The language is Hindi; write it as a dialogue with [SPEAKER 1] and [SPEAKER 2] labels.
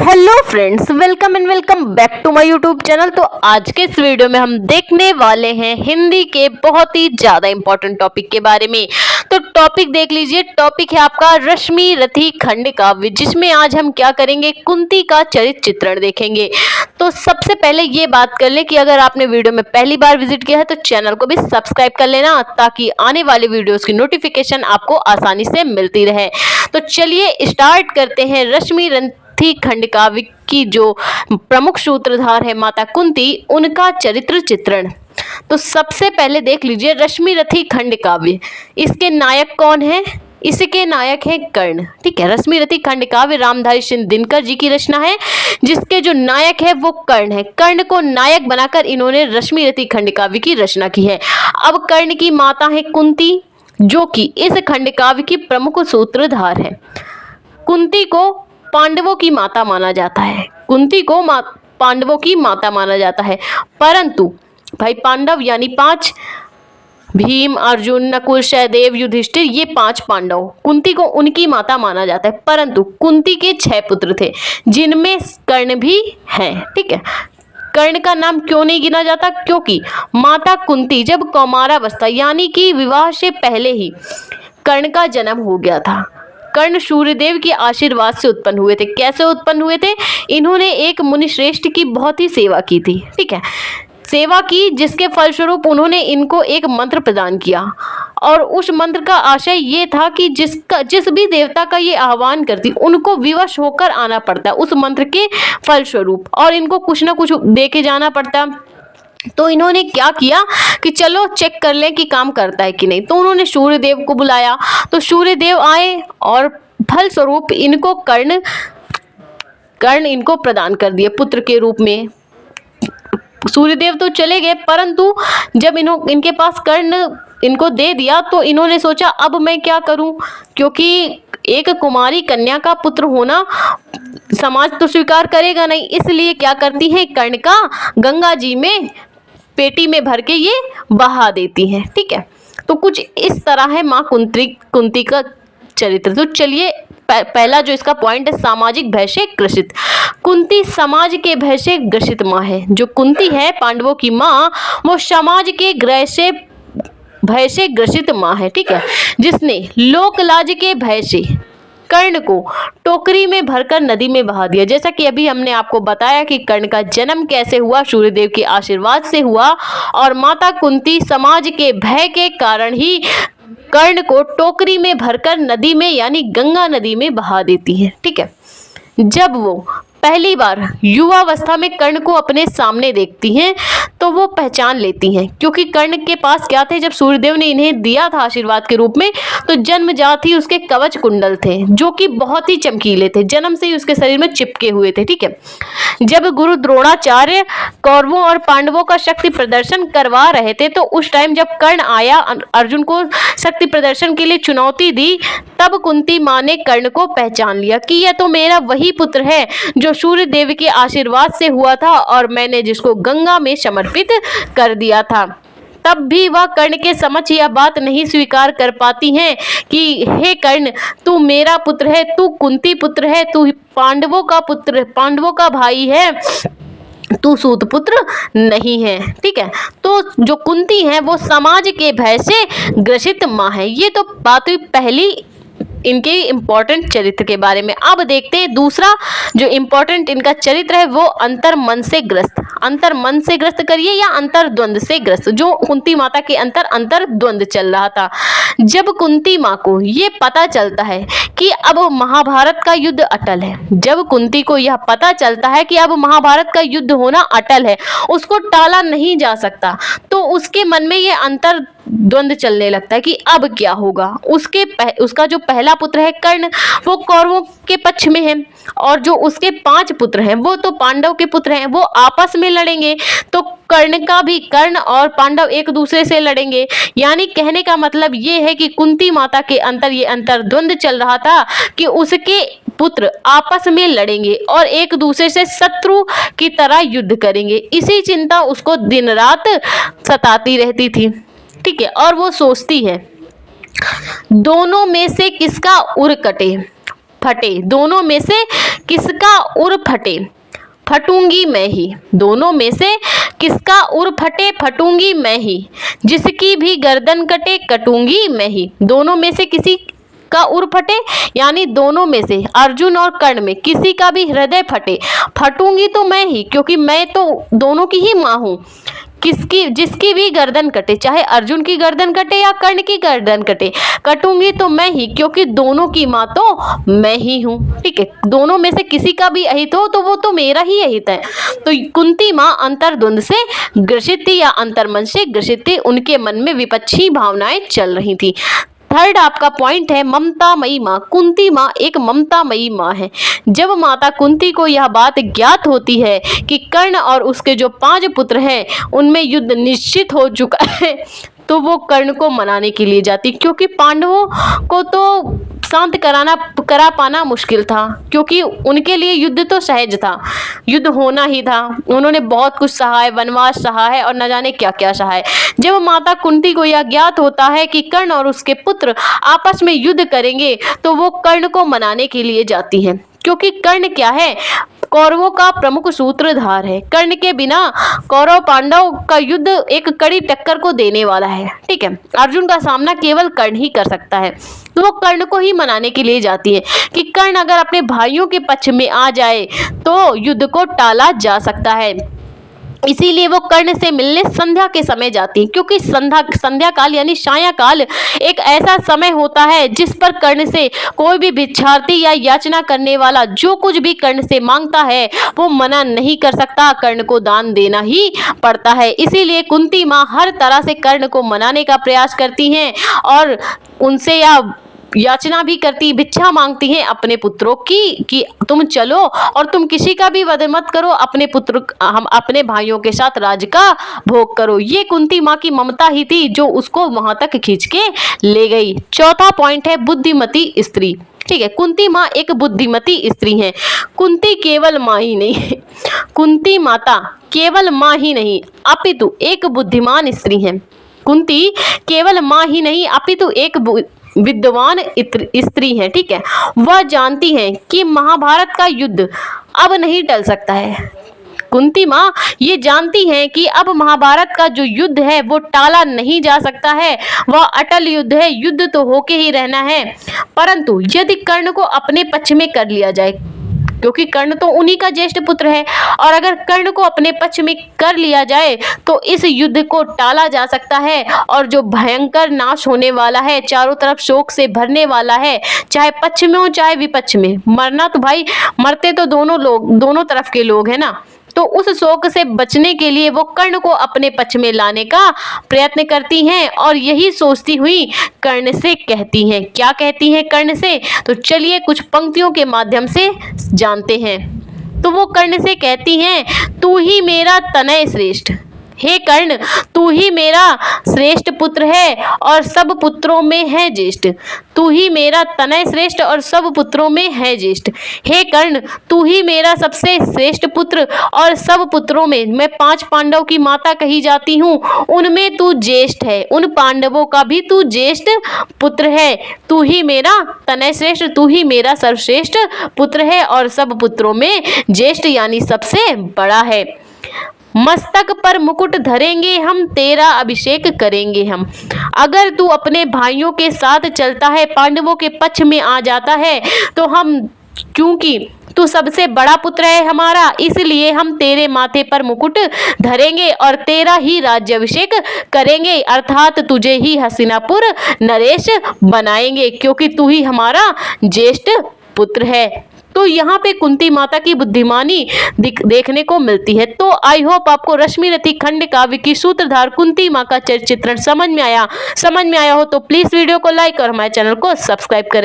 [SPEAKER 1] Hello friends, welcome and welcome back to my YouTube channel. तो आज के इस वीडियो में हम देखने वाले हैं हिंदी के बहुत ही ज़्यादा इंपॉर्टेंट टॉपिक के बारे में। तो टॉपिक देख लीजिए। टॉपिक है आपका रश्मि रथी खंड काव्य, जिसमें आज हम क्या करेंगे, कुंती का चरित्र चित्रण देखेंगे। तो सबसे पहले ये बात कर लें कि अगर आपने वीडियो में पहली बार विजिट किया है तो चैनल को भी सब्सक्राइब कर लेना, ताकि आने वाले वीडियोस की नोटिफिकेशन आपको आसानी से मिलती रहे। तो चलिए स्टार्ट करते हैं। रश्मि रथी खंड काव्य की जो प्रमुख सूत्रधार है माता कुंती, उनका चरित्र चित्रण। तो सबसे पहले देख लीजिए रश्मि रथी खंड काव्य। इसके नायक कौन है? इसके नायक है कर्ण। ठीक है, रश्मि रथी खंड काव्य रामधारी सिंह दिनकर जी की रचना है, जिसके जो नायक है वो कर्ण है। कर्ण को नायक बनाकर इन्होंने रश्मि रथी खंड काव्य की रचना की है। अब कर्ण की माता है कुंती, जो कि इस खंड काव्य की प्रमुख सूत्रधार है। कुंती को पांडवों की माता माना जाता है। कुंती को पांडवों की माता माना जाता है, परंतु भाई पांडव यानी पांच, भीम, अर्जुन, नकुल, सहदेव, युधिष्ठिर, ये पांच पांडव, कुंती को उनकी माता माना जाता है। परंतु कुंती के 6 पुत्र थे, जिनमें कर्ण भी हैं। ठीक है, कर्ण का नाम क्यों नहीं गिना जाता? क्योंकि माता कुंती जब कौमारावस्था यानी कि विवाह से पहले ही कर्ण का जन्म हो गया था। कर्ण सूर्यदेव के आशीर्वाद से उत्पन्न हुए थे। कैसे उत्पन्न हुए थे? इन्होंने एक मुनिश्रेष्ठ की बहुत ही सेवा की थी। ठीक है, सेवा की, जिसके फलस्वरूप उन्होंने इनको एक मंत्र प्रदान किया, और उस मंत्र का आशय ये था कि जिस भी देवता का ये आह्वान करती, उनको विवश होकर आना पड़ता उस मंत्र के फलस्वरूप, और इनको कुछ ना कुछ दे के जाना पड़ता। तो इन्होंने क्या किया कि चलो चेक कर लें कि काम करता है कि नहीं। तो उन्होंने सूर्यदेव को बुलाया, तो सूर्यदेव आए और फलस्वरूप इनको कर्ण इनको प्रदान कर दिए पुत्र के रूप में। सूर्यदेव तो चले गए, परंतु जब इनके पास कर्ण इनको दे दिया तो इन्होंने सोचा अब मैं क्या करूं, क्योंकि एक कुमारी कन्या का पुत्र होना समाज तो स्वीकार करेगा नहीं। इसलिए क्या करती है, कर्ण का गंगा जी में पेटी में भर के ये बहा देती हैं। ठीक है, तो कुछ इस तरह है माँ कुंती का चरित्र। तो चलिए पहला जो इसका पॉइंट है, सामाजिक भय से ग्रसित। कुंती समाज के भय से ग्रसित माँ है। जो कुंती है पांडवों की माँ, वो समाज के भय से ग्रसित माँ है। ठीक है, जिसने लोक लाज के भय से कर्ण को टोकरी में भरकर नदी में बहा दिया। जैसा कि अभी हमने आपको बताया कि कर्ण का जन्म कैसे हुआ, सूर्यदेव के आशीर्वाद से हुआ, और माता कुंती समाज के भय के कारण ही कर्ण को टोकरी में भरकर नदी में यानी गंगा नदी में बहा देती है। ठीक है, जब वो पहली बार युवावस्था में कर्ण को अपने सामने देखती हैं तो वो पहचान लेती हैं, क्योंकि कर्ण के पास क्या थे, जब सूर्यदेव ने इन्हें दिया था आशीर्वाद के रूप में, तो जन्मजात ही उसके कवच कुंडल थे, जो कि बहुत ही चमकीले थे, जन्म से ही उसके शरीर में चिपके हुए थे। ठीक है, जब गुरु द्रोणाचार्य कौरवों और पांडवों का शक्ति प्रदर्शन करवा रहे थे, तो उस टाइम जब कर्ण आया, अर्जुन को शक्ति प्रदर्शन के लिए चुनौती दी, तब कुंती माँ ने कर्ण को पहचान लिया कि यह तो मेरा वही पुत्र है जो सूर्यदेव के आशीर्वाद से हुआ था और मैंने जिसको गंगा में समर्पित कर दिया था। तब भी वह कर्ण के समक्ष यह बात नहीं स्वीकार कर पाती हैं कि हे कर्ण, तू मेरा पुत्र है, तू कुंती पुत्र है, तू पांडवों का पुत्र, पांडवों का भाई है, तू सूत पुत्र नहीं है। ठीक है, तो जो कुंती है वो समाज के भय से ग्रसित माँ है। ये तो बात हुई पहली इनके इंपॉर्टेंट चरित्र के बारे में। अब देखते हैं दूसरा जो इंपॉर्टेंट इनका चरित्र है, वो अंतर मन से ग्रस्त। अंतर मन से ग्रस्त करिए या अंतर द्वंद से ग्रस्त। जो कुंती माता के अंतर द्वंद चल रहा था, जब कुंती माँ को ये पता चलता है कि अब महाभारत का युद्ध अटल है, जब कुंती को यह पता चलता है कि अब महाभारत का युद्ध होना अटल है, उसको टाला नहीं जा सकता, तो उसके मन में ये अंतर द्वंद चलने लगता है कि अब क्या होगा। उसका जो पहला पुत्र है कर्ण, वो कौरवों के पक्ष में है, और जो उसके 5 पुत्र हैं वो तो पांडव के पुत्र हैं, वो आपस में लड़ेंगे। तो कर्ण और पांडव एक दूसरे से लड़ेंगे। यानी कहने का मतलब ये है कि कुंती माता के अंतर ये अंतर द्वंद चल रहा था कि उसके पुत्र आपस में लड़ेंगे और एक दूसरे से शत्रु की तरह युद्ध करेंगे। इसी चिंता उसको दिन रात सताती रहती थी। ठीक है, और वो सोचती है दोनों में से किसका उर कटे, फटे, दोनों में से किसका उर फटे, फटूंगी मैं ही, दोनों में से किसका उर फटे, फटूंगी मैं ही, जिसकी भी गर्दन कटे, कटूंगी मैं ही, दोनों में से किसी का उर फटे यानी दोनों में से अर्जुन और कर्ण में किसी का भी हृदय फटे, फटूंगी तो मैं ही, क्योंकि मैं तो दोनों की ही मां हूं, किसकी जिसकी भी गर्दन कटे, चाहे अर्जुन की गर्दन कटे या कर्ण की गर्दन कटे, कटूंगी तो मैं ही, क्योंकि दोनों की मां तो मैं ही हूं। ठीक है, दोनों में से किसी का भी अहित हो तो वो तो मेरा ही अहित है। तो कुंती मां अंतर्द्वंद से ग्रसित थी या अंतर्मन से ग्रसित थी, उनके मन में विपक्षी भावनाएं चल रही थी। थर्ड आपका पॉइंट है ममतामयी माँ। कुंती माँ एक ममतामयी माँ है। जब माता कुंती को यह बात ज्ञात होती है कि कर्ण और उसके जो 5 पुत्र हैं उनमें युद्ध निश्चित हो चुका है, तो वो कर्ण को मनाने के लिए जाती, क्योंकि पांडवों को तो शांत करा पाना मुश्किल था, क्योंकि उनके लिए युद्ध तो सहज था, युद्ध होना ही था। उन्होंने बहुत कुछ सहा है, वनवास सहा है और न जाने क्या क्या सहा है। जब माता कुंती को यह ज्ञात होता है कि कर्ण और उसके पुत्र आपस में युद्ध करेंगे, तो वो कर्ण को मनाने के लिए जाती है, क्योंकि कर्ण क्या है, कौरवों का प्रमुख सूत्रधार है। कर्ण के बिना कौरव पांडव का युद्ध एक कड़ी टक्कर को देने वाला है। ठीक है, अर्जुन का सामना केवल कर्ण ही कर सकता है, तो वो कर्ण को ही मनाने के लिए जाती है कि कर्ण अगर अपने भाइयों के पक्ष में आ जाए तो युद्ध को टाला जा सकता है। इसीलिए वो कर्ण से मिलने संध्या के समय जाती है, क्योंकि संध्या काल यानी सायं काल एक ऐसा समय होता है जिस पर कर्ण से कोई भी भिक्षार्थी या याचना करने वाला जो कुछ भी कर्ण से मांगता है वो मना नहीं कर सकता, कर्ण को दान देना ही पड़ता है। इसीलिए कुंती माँ हर तरह से कर्ण को मनाने का प्रयास करती हैं और उनसे यह याचना भी करती, भिक्षा मांगती हैं अपने पुत्रों की कि तुम चलो और तुम किसी का भी वध मत करो, अपने पुत्र हम अपने भाइयों के साथ राज का भोग करो। ये कुंती माँ की ममता ही थी जो उसको वहां तक खींच के ले गई। चौथा पॉइंट है बुद्धिमती स्त्री। ठीक है, कुंती माँ एक बुद्धिमती स्त्री है। कुंती केवल माँ ही नहीं, कुंती माता केवल माँ ही नहीं अपितु एक बुद्धिमान स्त्री है। कुंती केवल माँ ही नहीं अपितु एक विद्वान स्त्री है। ठीक है, वह जानती है कि महाभारत का युद्ध अब नहीं टल सकता है। कुंती माँ ये जानती हैं कि अब महाभारत का जो युद्ध है वो टाला नहीं जा सकता है, वह अटल युद्ध है, युद्ध तो होके ही रहना है। परंतु यदि कर्ण को अपने पक्ष में कर लिया जाए, क्योंकि कर्ण तो उन्हीं का ज्येष्ठ पुत्र है, और अगर कर्ण को अपने पक्ष में कर लिया जाए तो इस युद्ध को टाला जा सकता है और जो भयंकर नाश होने वाला है, चारों तरफ शोक से भरने वाला है, चाहे पक्ष में हो चाहे विपक्ष में, मरना तो भाई मरते तो दोनों तरफ के लोग हैं ना। तो उस शोक से बचने के लिए वो कर्ण को अपने पक्ष में लाने का प्रयत्न करती हैं और यही सोचती हुई कर्ण से कहती हैं। क्या कहती हैं कर्ण से, तो चलिए कुछ पंक्तियों के माध्यम से जानते हैं। तो वो कर्ण से कहती हैं, तू ही मेरा तनय श्रेष्ठ, हे कर्ण तू ही मेरा श्रेष्ठ पुत्र है और सब पुत्रों में है ज्येष्ठ। तू ही मेरा तनय श्रेष्ठ और सब पुत्रों में है ज्येष्ठ। हे कर्ण तू ही मेरा सबसे श्रेष्ठ पुत्र और सब पुत्रों में मैं 5 पांडव की माता कही जाती हूँ, उनमें तू ज्येष्ठ है, उन पांडवों का भी तू ज्येष्ठ पुत्र है। तू ही मेरा तनय श्रेष्ठ, तू ही मेरा सर्वश्रेष्ठ पुत्र है और सब पुत्रों में ज्येष्ठ यानी सबसे बड़ा है। मस्तक पर मुकुट धरेंगे हम, तेरा अभिषेक करेंगे हम। अगर तू अपने भाइयों के साथ चलता है, पांडवों के पक्ष में आ जाता है, तो हम, क्योंकि तू सबसे बड़ा पुत्र है हमारा, इसलिए हम तेरे माथे पर मुकुट धरेंगे और तेरा ही राज्याभिषेक करेंगे, अर्थात तुझे ही हस्तिनापुर नरेश बनाएंगे, क्योंकि तू ही हमारा ज्येष्ठ पुत्र है। तो यहाँ पे कुंती माता की बुद्धिमानी देखने को मिलती है। तो आई होप आपको रश्मिरथी खंड काव्य की सूत्रधार कुंती माँ का चित्रण समझ में आया हो तो प्लीज वीडियो को लाइक और हमारे चैनल को सब्सक्राइब करें।